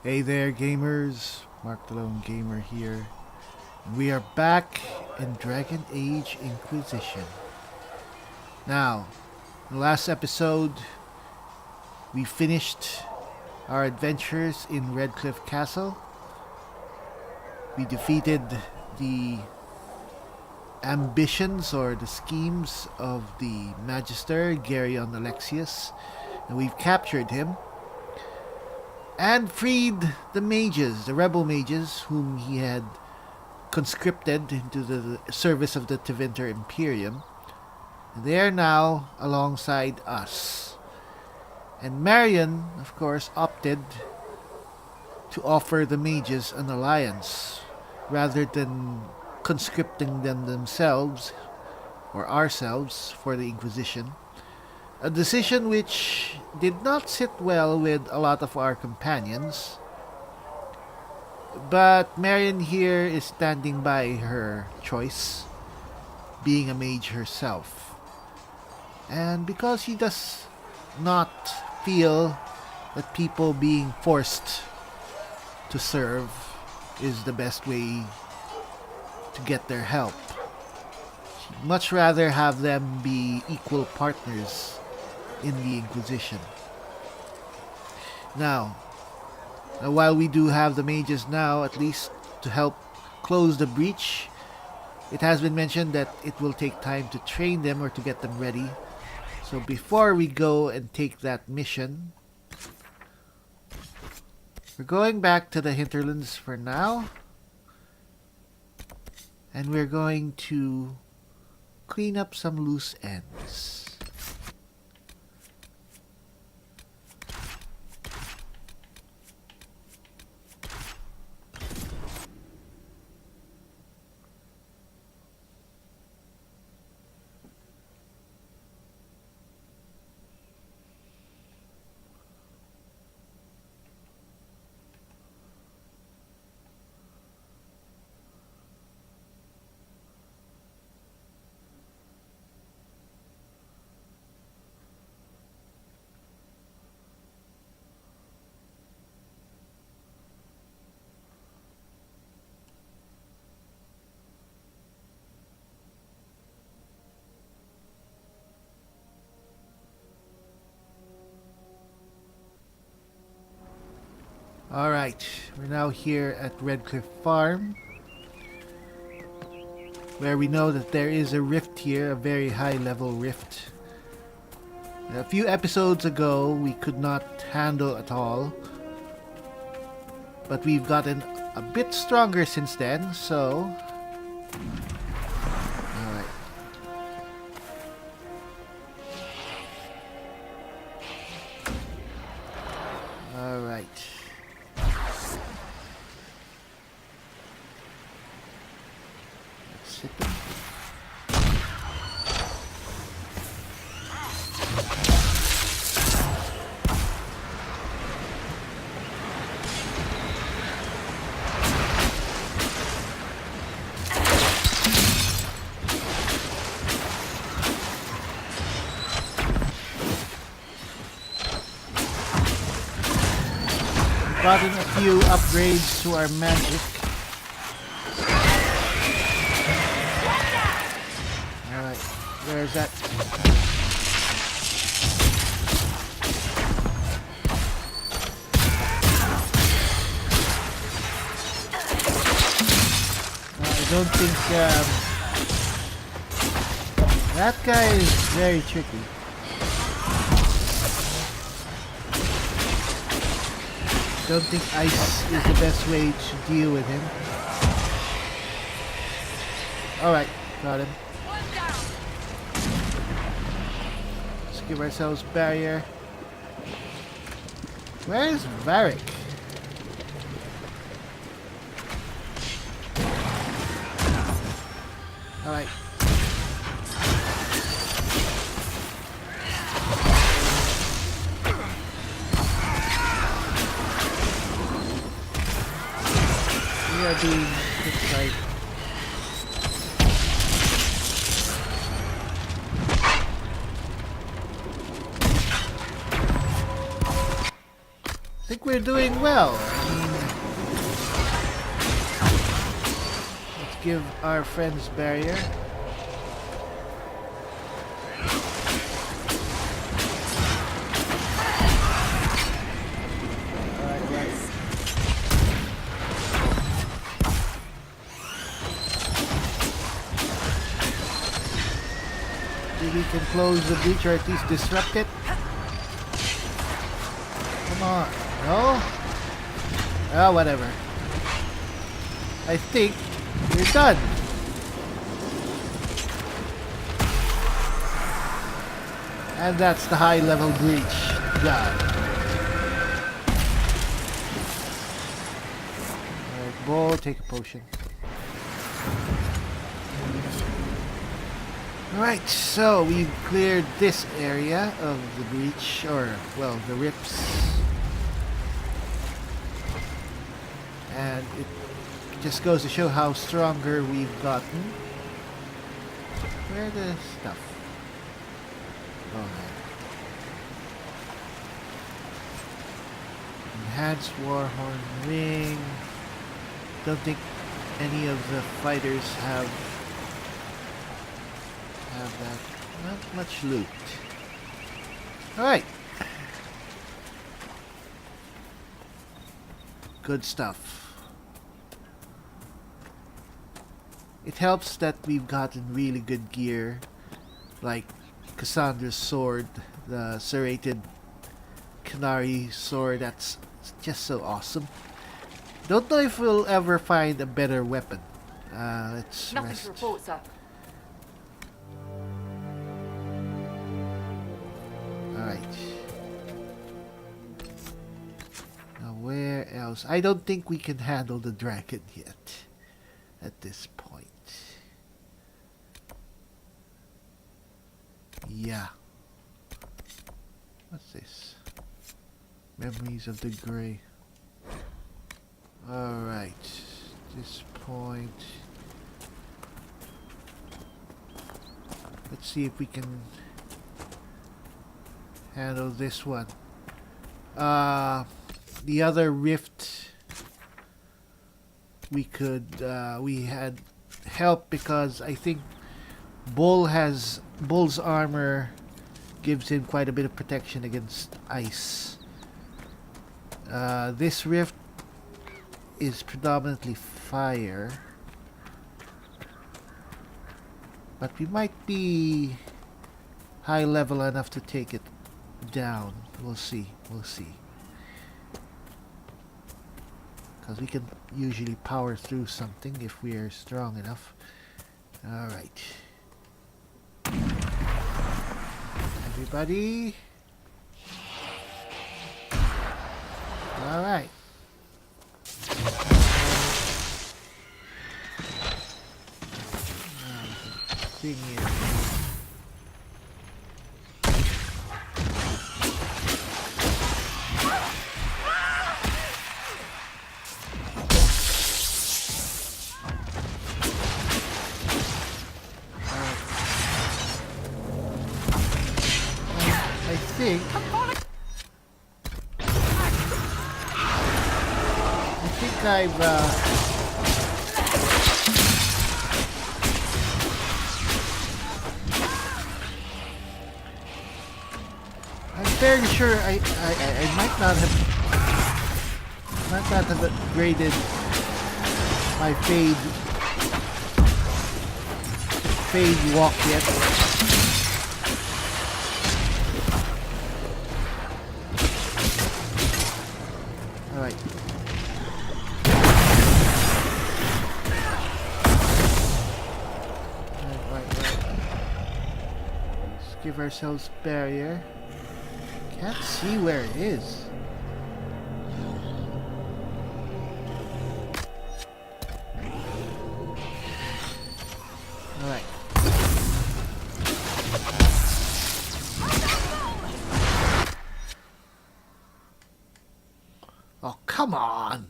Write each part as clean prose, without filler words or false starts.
Hey there, gamers. Mark the Lone Gamer here. We are back in Dragon Age Inquisition. Now, in the last episode, we finished our adventures in Redcliffe Castle. We defeated the ambitions or the schemes of the Magister, Marion Alexius, and we've captured him and freed the mages, the rebel mages, whom he had conscripted into the service of the Tevinter Imperium. They are now alongside us. And Marion, of course, opted to offer the mages an alliance rather than conscripting them themselves or ourselves for the Inquisition. A decision which did not sit well with a lot of our companions. But Marion here is standing by her choice, being a mage herself. And because she does not feel that people being forced to serve is the best way to get their help, she'd much rather have them be equal partners in the Inquisition. Now, while we do have the mages now, at least to help close the breach, it has been mentioned that it will take time to train them or to get them ready. So before we go and take that mission, we're going back to the Hinterlands for now. And we're going to clean up some loose ends. Alright, we're now here at Redcliffe Farm, where we know that there is a rift here, a very high level rift. A few episodes ago we could not handle at all, but we've gotten a bit stronger since then, so... Alright. Alright. Gotten a few upgrades to our magic. Alright, where's that? I don't think that guy is very tricky. Don't think ice is the best way to deal with him. Alright, got him. Let's give ourselves barrier. Where is Varric? Alright. We are being hit. I think we're doing well. I mean, give our friends barrier. We can close the breach or at least disrupt it. Come on. No? Oh, whatever. I think we're done. And that's the high level breach done. Alright, Bull, take a potion. Alright, so we've cleared this area of the breach, or, well, the rips. And it just goes to show how stronger we've gotten. Where the stuff? Oh, man. Enhanced Warhorn Ring. Don't think any of the fighters have that. Not much loot. Alright. Good stuff. It helps that we've gotten really good gear, like Cassandra's sword, the serrated Canary sword. That's just so awesome. Don't know if we'll ever find a better weapon. Let's Nothing rest. to report, sir. Alright. Now where else? I don't think we can handle the dragon yet. At this point. Yeah. What's this? Memories of the Grey. Alright. This point. Let's see if we can handle this one. The other rift we had help because I think Bull's armor gives him quite a bit of protection against ice. This rift is predominantly fire, but we might be high level enough to take it down. We'll see. Because we can usually power through something if we are strong enough. Alright. Everybody. Alright. Thing here. I'm fairly sure I might not have upgraded my fade walk yet. Alright. Right. Let's give ourselves barrier. Can't see where it is. Alright. Oh, come on!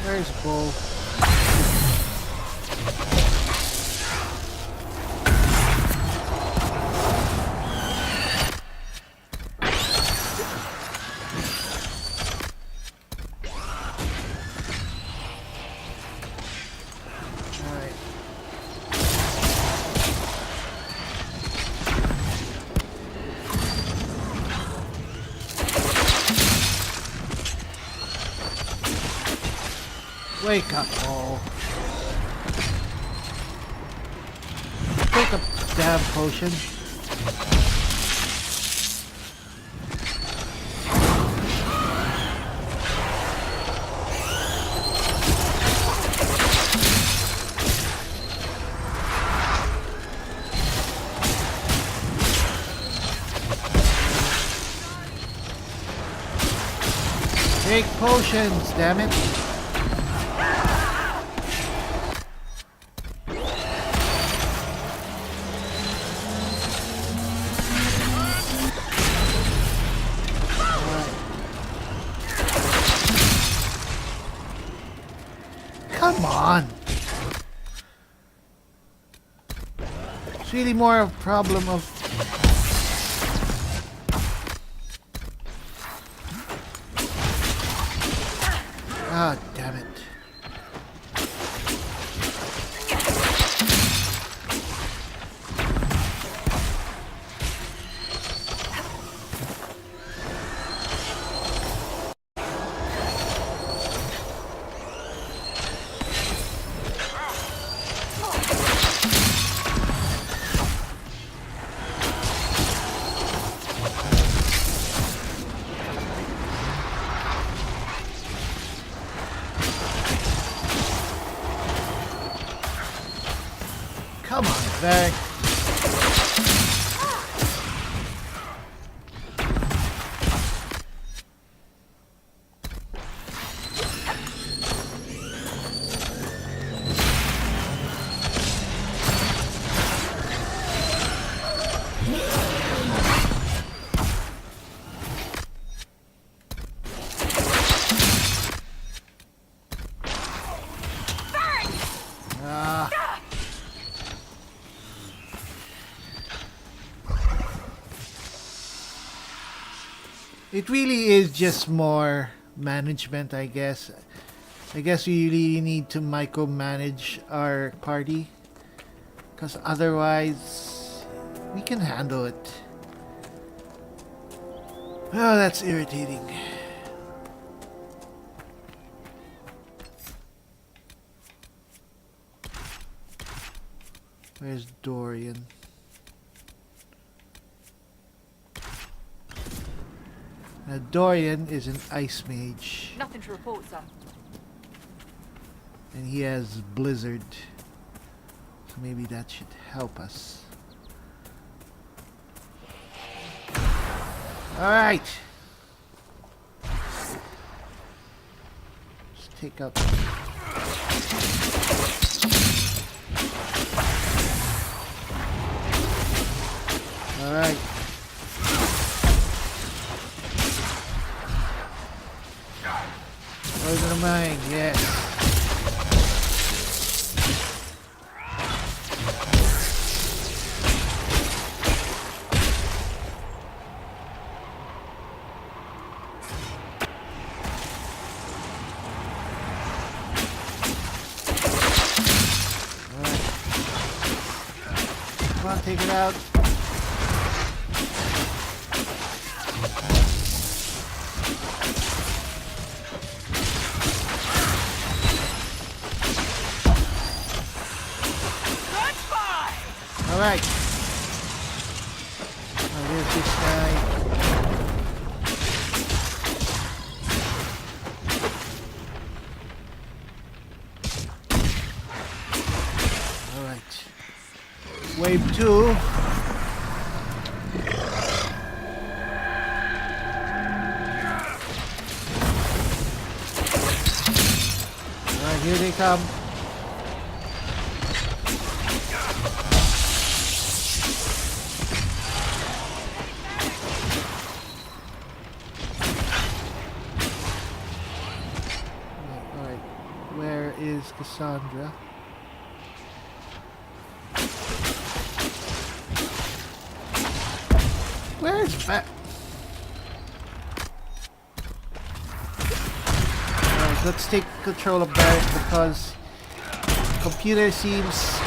Where's Bull? Wake up, Paul. Take a damn potion. Take potions, damn it. Come on. It's really more a problem of ah, damn it. Come on, back. It really is just more management, I guess. I guess we really need to micromanage our party, because otherwise we can handle it. Oh, that's irritating. Where's Dorian? Now, Dorian is an ice mage. Nothing to report, sir. And he has Blizzard. So maybe that should help us. Alright! Let's take out... Alright. Poison of mine, yes. Alright. Come on, take it out. Alright. Oh, there's this guy. Alright. Wave 2. Alright, here they come. Is Cassandra. Where's Matt? Alright, let's take control of Barrett because computer seems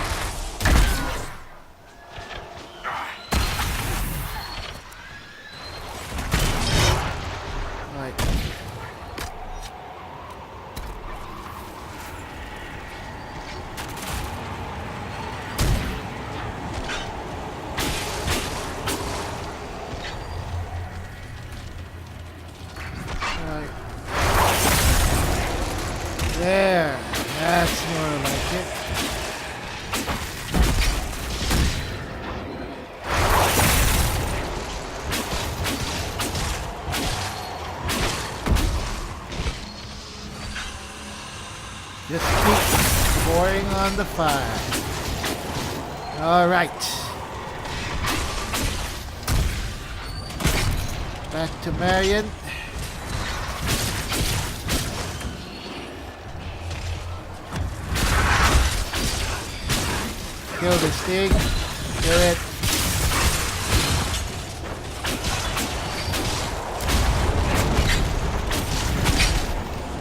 on the fire. Alright. Back to Marion. Kill this thing. Kill it.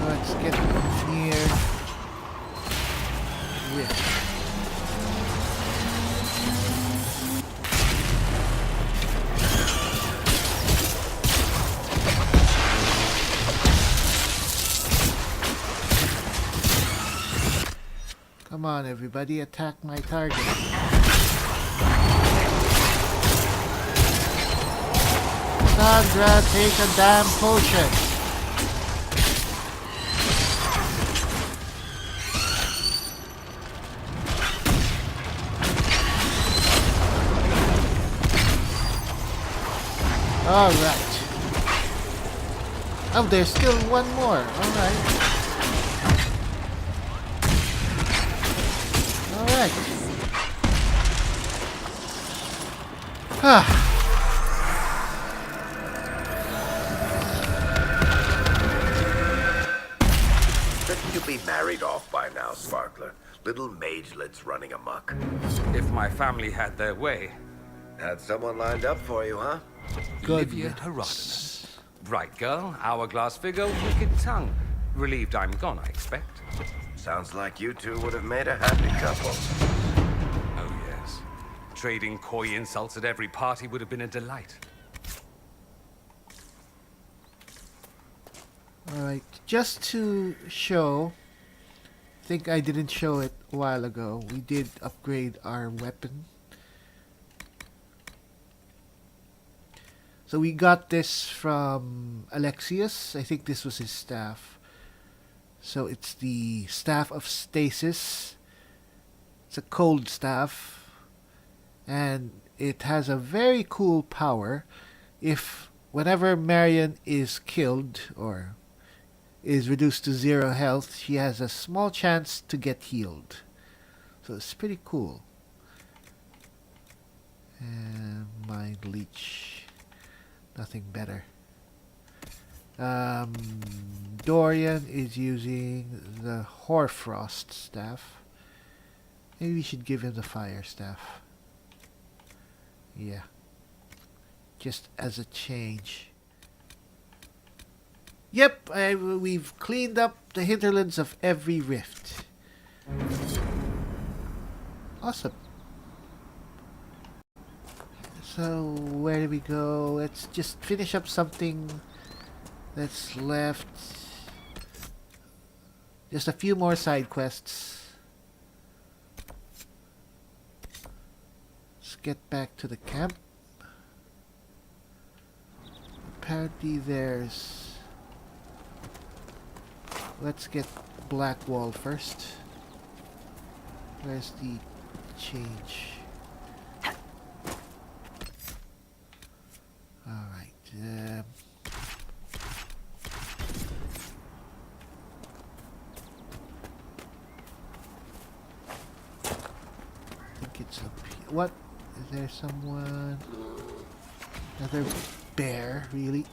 Let's get near. Yeah. Come on, everybody, attack my target. Sandra, take a damn potion. Alright. Oh, there's still one more. Alright. Alright. Shouldn't you be married off by now, Sparkler? Little magelets running amok. If my family had their way. Had someone lined up for you, huh? Good. Livia Herodotus. Bright girl, hourglass figure, wicked tongue. Relieved I'm gone, I expect. Sounds like you two would have made a happy couple. Oh, yes. Trading coy insults at every party would have been a delight. Alright, just to show, I think I didn't show it a while ago, we did upgrade our weapon. So we got this from Alexius. I think this was his staff. So it's the Staff of Stasis. It's a cold staff. And it has a very cool power. If whenever Marion is killed or is reduced to 0 health, she has a small chance to get healed. So it's pretty cool. And Mind Leech. Nothing better. Dorian is using the Hoarfrost staff. Maybe we should give him the fire staff. Yeah. Just as a change. Yep, we've cleaned up the hinterlands of every rift. Awesome. So, where do we go? Let's just finish up something that's left. Just a few more side quests. Let's get back to the camp. Apparently there's... Let's get Blackwall first. Where's the change? Alright, I think it's up here. What? Is there someone? Another bear, really?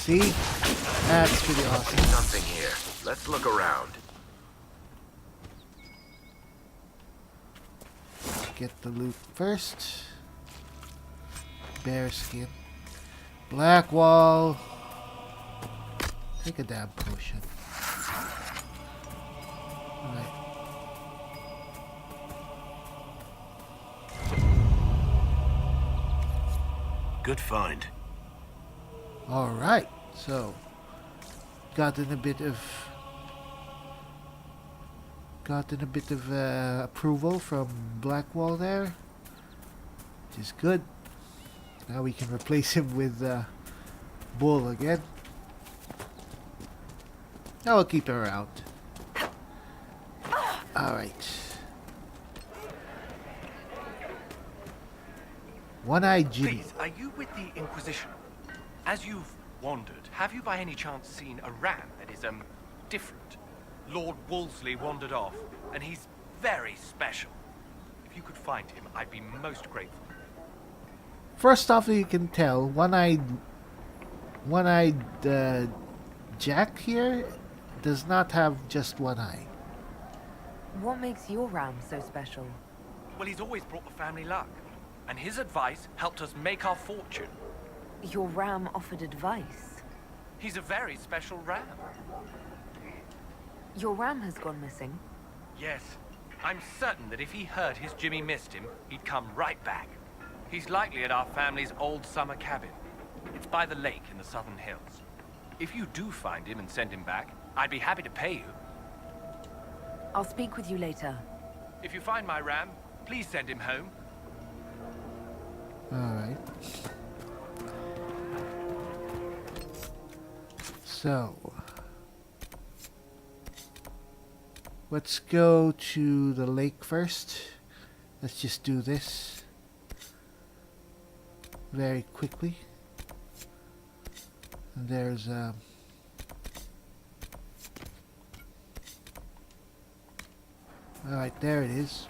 See? That's pretty awesome. Something here. Let's look around. Get the loot first. Bear skin. Blackwall. Take a damn potion. Alright. Good find. Alright. So, gotten a bit of approval from Blackwall there, which is good. Now we can replace him with Bull again. I will keep him around. Alright. One-eyed Jimmy. Please, are you with the Inquisition? As you've wandered, have you by any chance seen a ram that is, different? Lord Wolseley wandered off, and he's very special. If you could find him, I'd be most grateful. First off, you can tell one-eyed Jack here does not have just one eye. What makes your ram so special? Well, he's always brought the family luck, and his advice helped us make our fortune. Your ram offered advice. He's a very special ram. Your ram has gone missing. Yes, I'm certain that if he heard his Jimmy missed him, he'd come right back. He's likely at our family's old summer cabin. It's by the lake in the southern hills. If you do find him and send him back, I'd be happy to pay you. I'll speak with you later. If you find my ram, please send him home. Alright. So, let's go to the lake first. Let's just do this very quickly. And there's alright, there it is.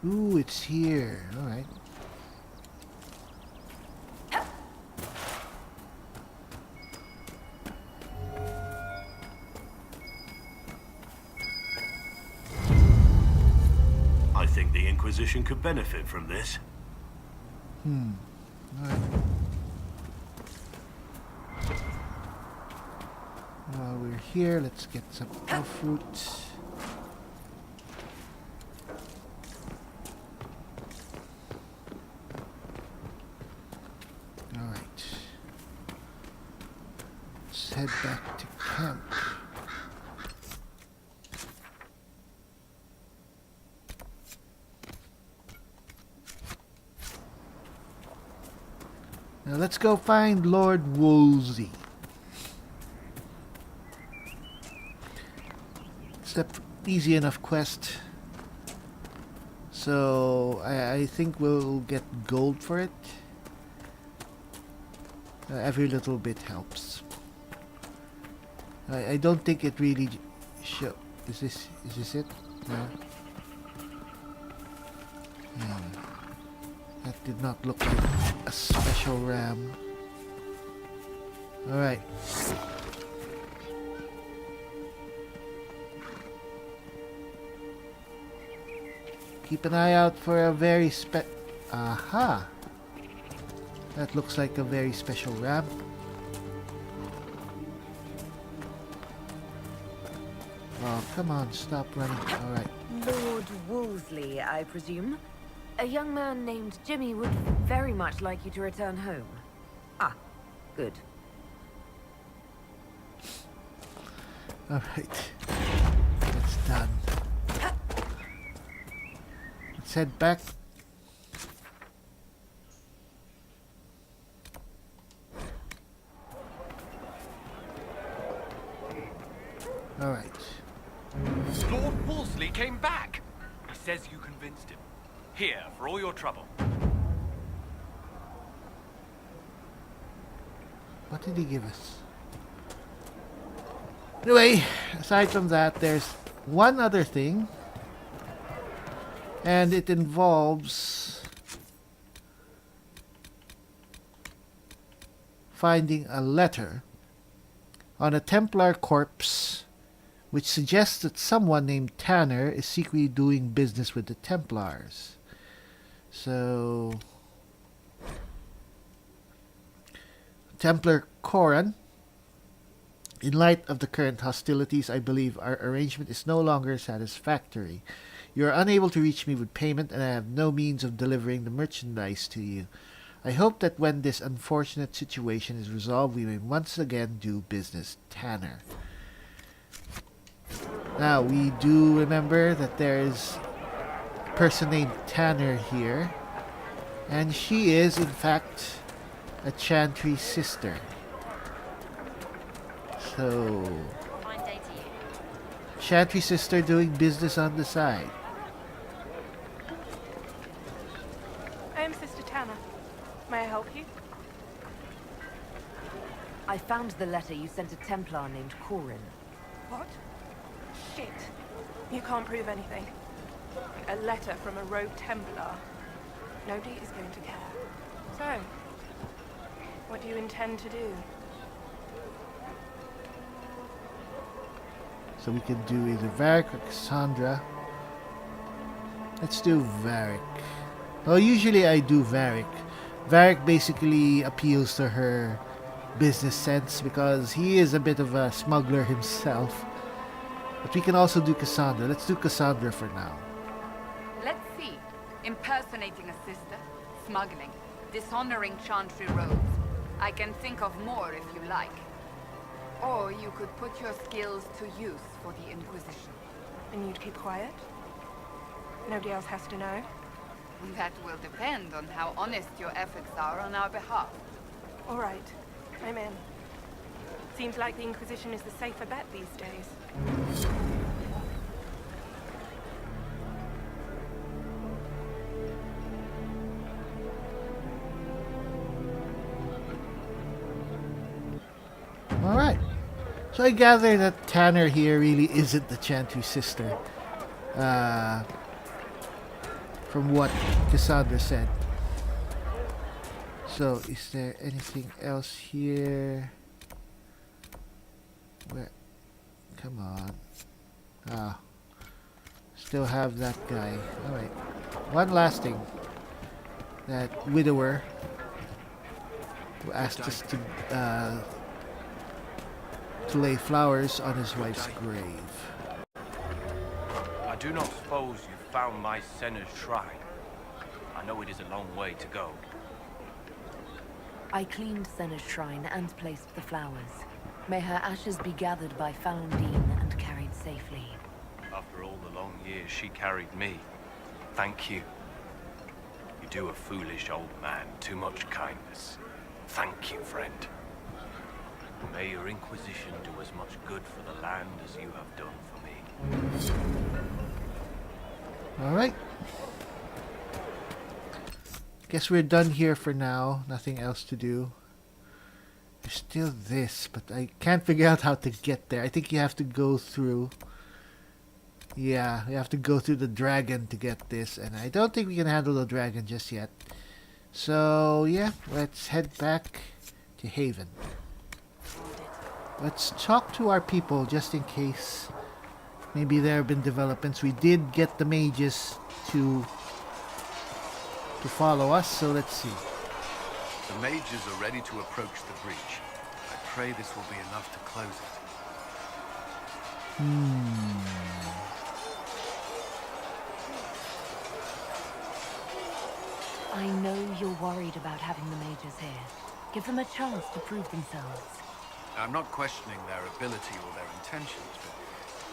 Ooh, it's here. Alright. I think the Inquisition could benefit from this. Alright. While we're here, let's get some elf fruit. Alright. Let's head back to camp. Now let's go find Lord Wolsey. It's an easy enough quest. So I think we'll get gold for it. Every little bit helps. I don't think it really show. Is this it? No. That did not look like a special ram. Alright. Keep an eye out for a very Aha! That looks like a very special ram. Oh, come on, stop running. Alright. Lord Wolseley, I presume? A young man named Jimmy would very much like you to return home. Ah, good. Alright. That's done. Let's head back. Alright. Lord Wolseley came back. He says you convinced him. Here, for all your trouble. What did he give us? Anyway, aside from that, there's one other thing. And it involves finding a letter on a Templar corpse which suggests that someone named Tanner is secretly doing business with the Templars. So, Templar Coran, in light of the current hostilities, I believe our arrangement is no longer satisfactory. You are unable to reach me with payment, and I have no means of delivering the merchandise to you. I hope that when this unfortunate situation is resolved, we may once again do business. Tanner. Now, we do remember that there is person named Tanner here. And she is, in fact, a Chantry sister. So, Fine day to you. Chantry sister doing business on the side. I am Sister Tanner. May I help you? I found the letter you sent a Templar named Corin. What? Shit. You can't prove anything. A letter from a rogue Templar. Nobody is going to care. So, what do you intend to do? So we can do either Varric or Cassandra. Let's do Varric. Well, usually I do Varric. Varric basically appeals to her business sense because he is a bit of a smuggler himself. But we can also do Cassandra. Let's do Cassandra for now. Let's see. Impersonating a sister, smuggling, dishonoring Chantry robes. I can think of more if you like. Or you could put your skills to use for the Inquisition. And you'd keep quiet? Nobody else has to know? That will depend on how honest your efforts are on our behalf. All right. I'm in. Seems like the Inquisition is the safer bet these days. Alright. So I gather that Tanner here really isn't the Chantry sister. From what Cassandra said. So, is there anything else here? Where? Come on. Ah. Still have that guy. Alright. One last thing. That widower who asked us to lay flowers on his wife's grave. I do not suppose you found my Senna's shrine. I know it is a long way to go. I cleaned Senna's shrine and placed the flowers. May her ashes be gathered by Foundine and carried safely. After all the long years she carried me, thank you. You do a foolish old man too much kindness. Thank you, friend. May your Inquisition do as much good for the land as you have done for me. Alright. Guess we're done here for now. Nothing else to do. There's still this, but I can't figure out how to get there. I think you have to go through... Yeah, you have to go through the dragon to get this, and I don't think we can handle the dragon just yet. So, yeah, let's head back to Haven. Let's talk to our people just in case maybe there have been developments. We did get the mages to follow us, so let's see. The mages are ready to approach the breach. I pray this will be enough to close it. I know you're worried about having the mages here. Give them a chance to prove themselves. I'm not questioning their ability or their intentions, but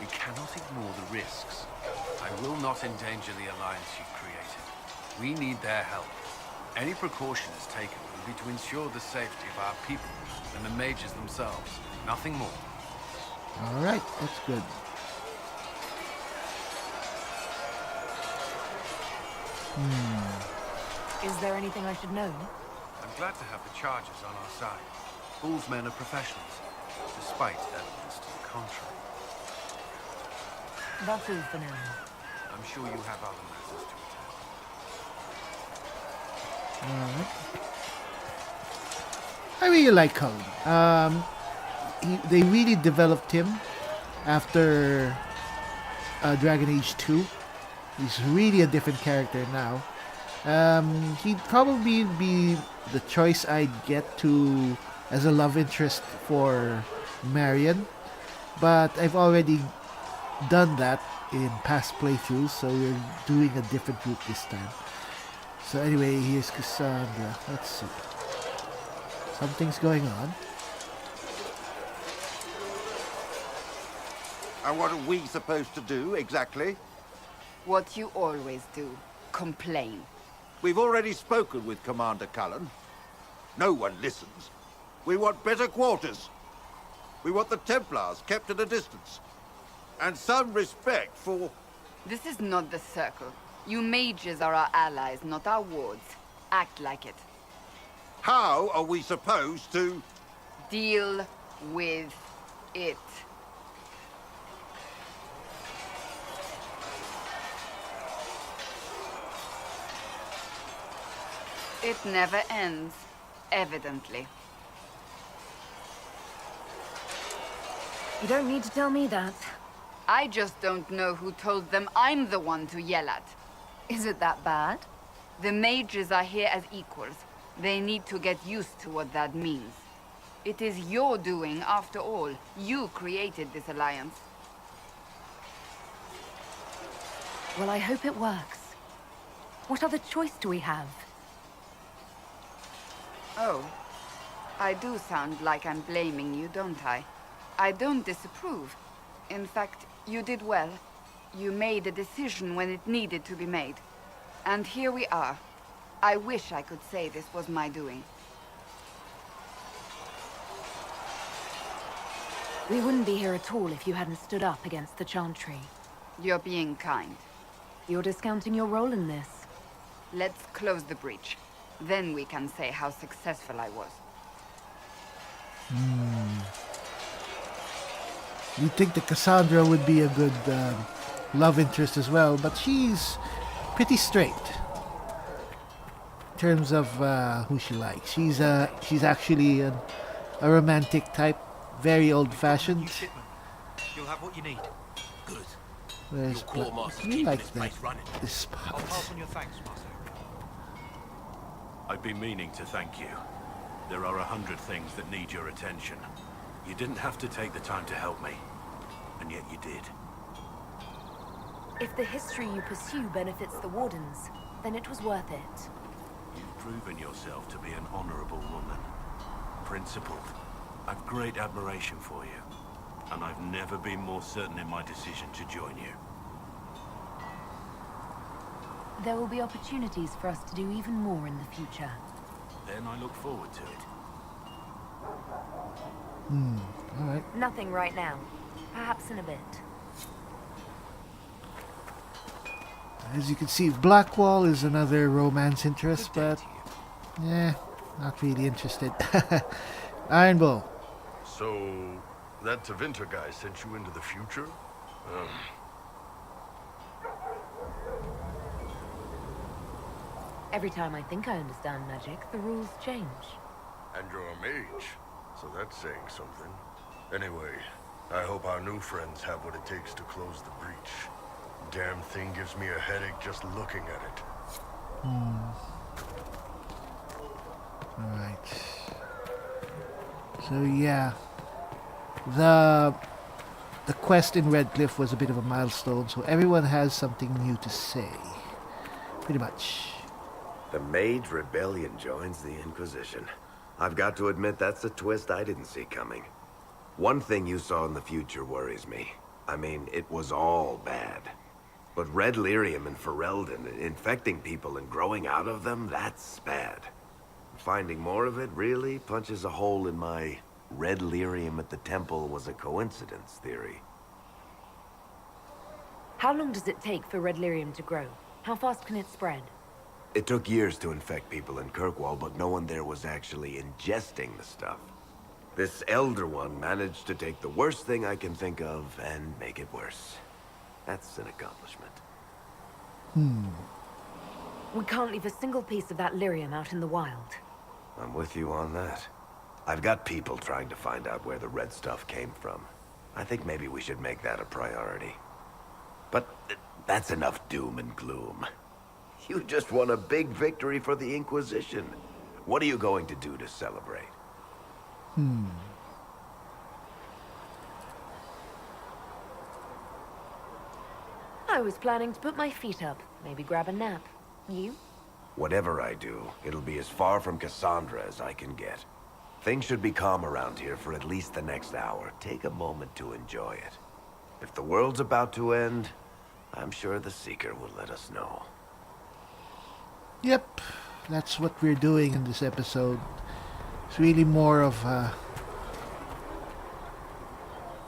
we cannot ignore the risks. I will not endanger the alliance you've created. We need their help. Any precautions taken will be to ensure the safety of our people and the mages themselves. Nothing more. Alright, that's good. Is there anything I should know? I'm glad to have the charges on our side. Bull's men are professionals, despite evidence to the contrary. That's all for now. I'm sure you have other matters to attend. Alright. I really like Cullen. They really developed him after Dragon Age 2. He's really a different character now. He'd probably be the choice I'd get to as a love interest for Marion, but I've already done that in past playthroughs, so we're doing a different route this time. So anyway, here's Cassandra. Let's see. Something's going on. And what are we supposed to do, exactly? What you always do. Complain. We've already spoken with Commander Cullen. No one listens. We want better quarters. We want the Templars kept at a distance. And some respect for... This is not the Circle. You mages are our allies, not our wards. Act like it. How are we supposed to... Deal with it. It never ends, evidently. You don't need to tell me that. I just don't know who told them I'm the one to yell at. Is it that bad? The mages are here as equals. They need to get used to what that means. It is your doing, after all. You created this alliance. Well, I hope it works. What other choice do we have? Oh. I do sound like I'm blaming you, don't I? I don't disapprove. In fact, you did well. You made a decision when it needed to be made. And here we are. I wish I could say this was my doing. We wouldn't be here at all if you hadn't stood up against the Chantry. You're being kind. You're discounting your role in this. Let's close the breach. Then we can say how successful I was. You'd think that Cassandra would be a good love interest as well, but she's pretty straight in terms of who she likes. She's actually a romantic type, very old-fashioned. You'll have what you need. Good. Whereas you like this spot. I'll pass on your thanks, Master. I've been meaning to thank you. There are 100 things that need your attention. You didn't have to take the time to help me, and yet you did. If the history you pursue benefits the Wardens, then it was worth it. You've proven yourself to be an honorable woman. Principled. I've great admiration for you, and I've never been more certain in my decision to join you. There will be opportunities for us to do even more in the future. Then I look forward to it. Alright. Nothing right now. Perhaps in a bit. As you can see, Blackwall is another romance interest, but yeah, not really interested. Iron Bull. So, that Tevinter guy sent you into the future? Every time I think I understand magic, the rules change. And you're a mage, so that's saying something. Anyway, I hope our new friends have what it takes to close the breach. Damn thing gives me a headache just looking at it. Alright. So yeah. The quest in Redcliffe was a bit of a milestone, so everyone has something new to say. Pretty much. The Mage Rebellion joins the Inquisition. I've got to admit that's a twist I didn't see coming. One thing you saw in the future worries me. I mean, it was all bad. But Red Lyrium and Ferelden, infecting people and growing out of them, that's bad. Finding more of it really punches a hole in my Red Lyrium at the temple was a coincidence theory. How long does it take for Red Lyrium to grow? How fast can it spread? It took years to infect people in Kirkwall, but no one there was actually ingesting the stuff. This Elder One managed to take the worst thing I can think of and make it worse. That's an accomplishment. We can't leave a single piece of that lyrium out in the wild. I'm with you on that. I've got people trying to find out where the red stuff came from. I think maybe we should make that a priority. But that's enough doom and gloom. You just won a big victory for the Inquisition. What are you going to do to celebrate? I was planning to put my feet up, maybe grab a nap. You? Whatever I do, it'll be as far from Cassandra as I can get. Things should be calm around here for at least the next hour. Take a moment to enjoy it. If the world's about to end, I'm sure the Seeker will let us know. Yep, that's what we're doing in this episode. It's really more of a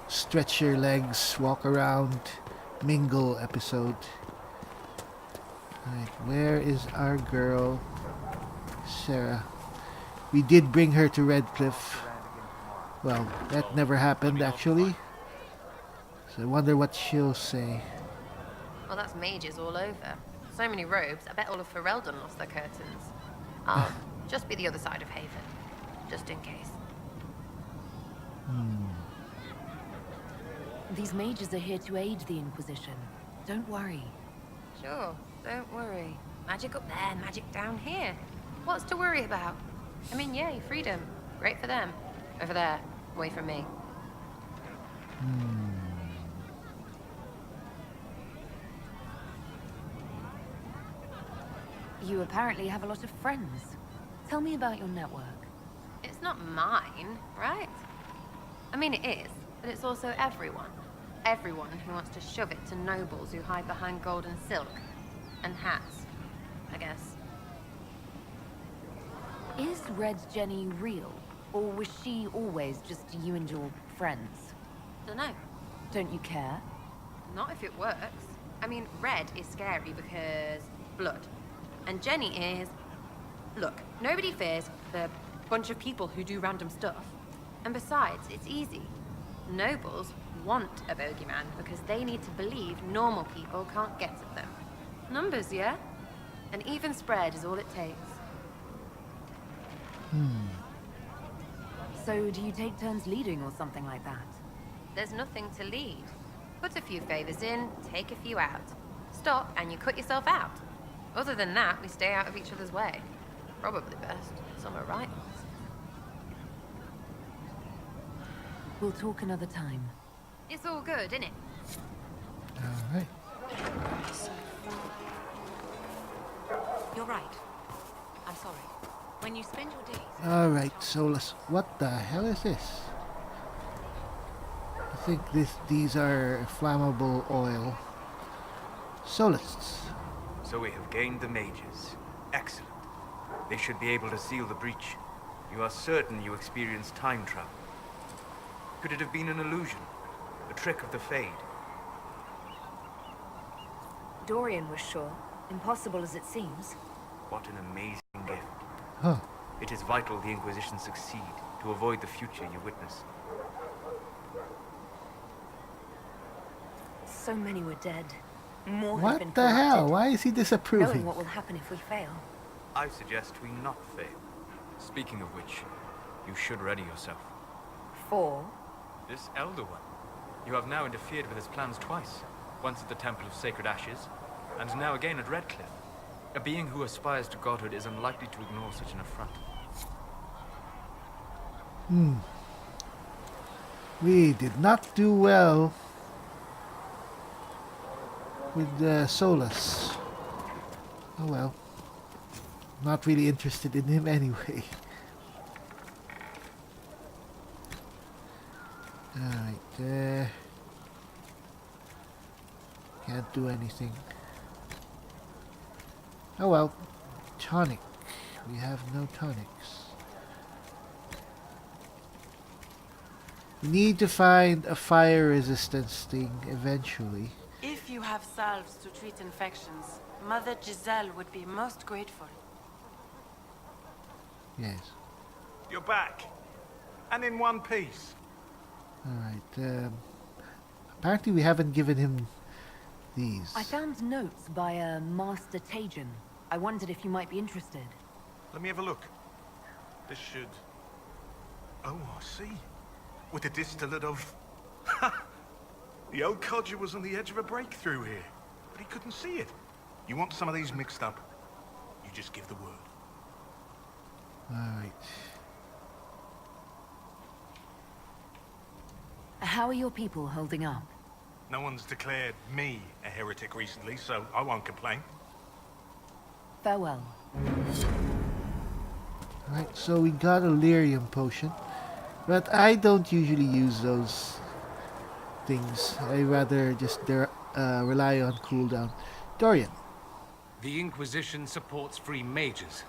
stretch your legs, walk around, mingle episode. Alright, where is our girl, Sarah? We did bring her to Redcliffe. Well, that never happened actually. So I wonder what she'll say. Well, that's mages all over. So many robes, I bet all of Ferelden lost their curtains. I'll just be the other side of Haven, just in case. These mages are here to aid the Inquisition. Don't worry. Sure, don't worry. Magic up there, magic down here. What's to worry about? I mean, yay, freedom. Great for them. Over there, away from me. You apparently have a lot of friends. Tell me about your network. It's not mine, right? I mean, it is, but it's also everyone. Everyone who wants to shove it to nobles who hide behind gold and silk. And hats, I guess. Is Red Jenny real? Or was she always just you and your friends? Dunno. Don't you care? Not if it works. I mean, Red is scary because blood. And Jenny is... Look, nobody fears the bunch of people who do random stuff. And besides, it's easy. Nobles want a bogeyman because they need to believe normal people can't get at them. Numbers, yeah? An even spread is all it takes. So do you take turns leading or something like that? There's nothing to lead. Put a few favors in, take a few out. Stop and you cut yourself out. Other than that, we stay out of each other's way. Probably best. Some are right. We'll talk another time. It's all good, innit? Alright. You're right. I'm sorry. When you spend your days... Alright, Solus. What the hell is this? I think these are flammable oil. Solus. So we have gained the mages. Excellent. They should be able to seal the breach. You are certain you experienced time travel. Could it have been an illusion? A trick of the Fade? Dorian was sure. Impossible as it seems. What an amazing gift. Huh. It is vital the Inquisition succeed to avoid the future you witness. So many were dead. More have been What the corrupted. hell? Why is he Knowing disapproving? what will happen if we fail. I suggest we not fail. Speaking of which, you should ready yourself. For? This Elder One. You have now interfered with his plans twice. Once at the Temple of Sacred Ashes, and now again at Redcliffe. A being who aspires to godhood is unlikely to ignore such an affront. We did not do well with Solus. Oh well. Not really interested in him anyway. Alright, can't do anything. Oh well. Tonic. We have no tonics. We need to find a fire resistance thing eventually. If you have salves to treat infections, Mother Giselle would be most grateful. Yes. You're back. And in one piece. Alright, apparently we haven't given him these. I found notes by a Master Tajan. I wondered if you might be interested. Let me have a look. This should... Oh, I see. With a distillate of... The old codger was on the edge of a breakthrough here, but he couldn't see it. You want some of these mixed up? You just give the word. Alright. How are your people holding up? No one's declared me a heretic recently, so I won't complain. Farewell. Alright, so we got a lyrium potion. But I don't usually use those things. I rather just rely on cooldown. Dorian. The Inquisition supports free mages.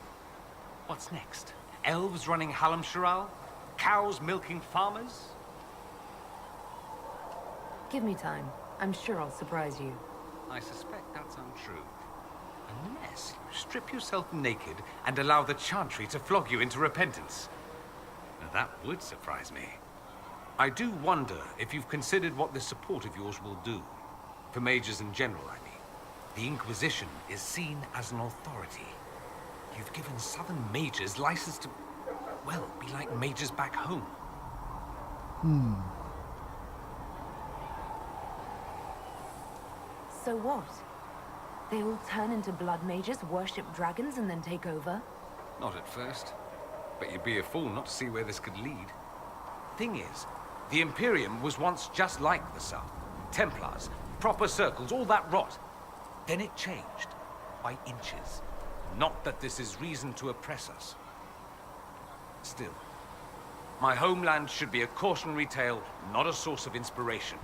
What's next? Elves running Halam-Sharal? Cows milking farmers? Give me time. I'm sure I'll surprise you. I suspect that's untrue. Unless you strip yourself naked and allow the Chantry to flog you into repentance. Now that would surprise me. I do wonder if you've considered what this support of yours will do. For mages in general, I mean. The Inquisition is seen as an authority. You've given southern mages license to, well, be like mages back home. So what? They all turn into blood mages, worship dragons, and then take over? Not at first. But you'd be a fool not to see where this could lead. Thing is, the Imperium was once just like the South. Templars, proper circles, all that rot. Then it changed. By inches. Not that this is reason to oppress us. Still, my homeland should be a cautionary tale, not a source of inspiration.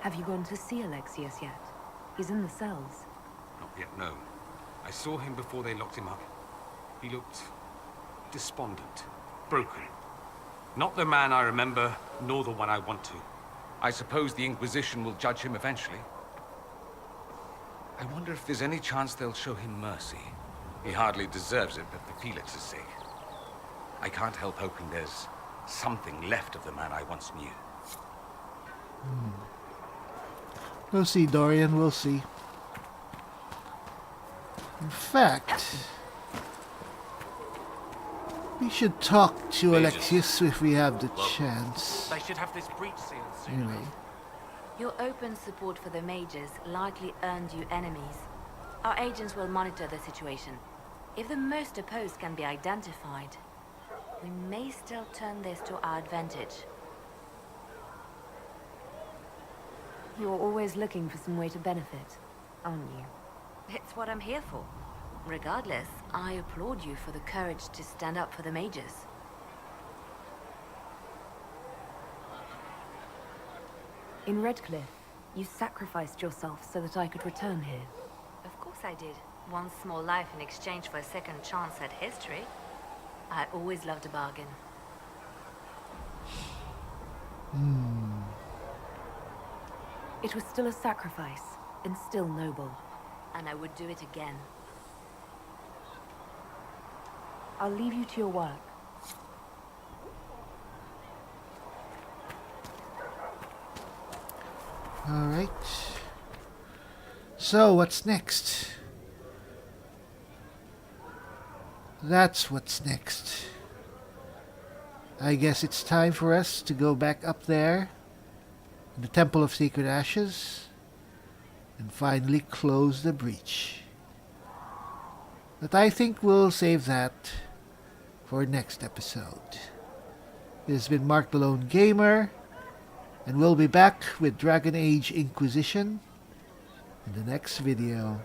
Have you gone to see Alexius yet? He's in the cells. Not yet, no. I saw him before they locked him up. He looked despondent, broken. Not the man I remember, nor the one I want to. I suppose the Inquisition will judge him eventually. I wonder if there's any chance they'll show him mercy. He hardly deserves it, but for Felix's sake. I can't help hoping there's something left of the man I once knew. We'll see, Dorian, we'll see. In fact, we should talk to Alexius if we have the chance. They should have this breach sealed soon. Anyway. Your open support for the mages likely earned you enemies. Our agents will monitor the situation. If the most opposed can be identified, we may still turn this to our advantage. You're always looking for some way to benefit, aren't you? It's what I'm here for. Regardless, I applaud you for the courage to stand up for the mages. In Redcliffe, you sacrificed yourself so that I could return here. Of course I did. One small life in exchange for a second chance at history. I always loved a bargain. It was still a sacrifice, and still noble. And I would do it again. I'll leave you to your work. Alright. So, what's next? That's what's next. I guess it's time for us to go back up there in the Temple of Sacred Ashes and finally close the breach. But I think we'll save that for next episode. This has been Mark the Lone Gamer, and we'll be back with Dragon Age Inquisition in the next video.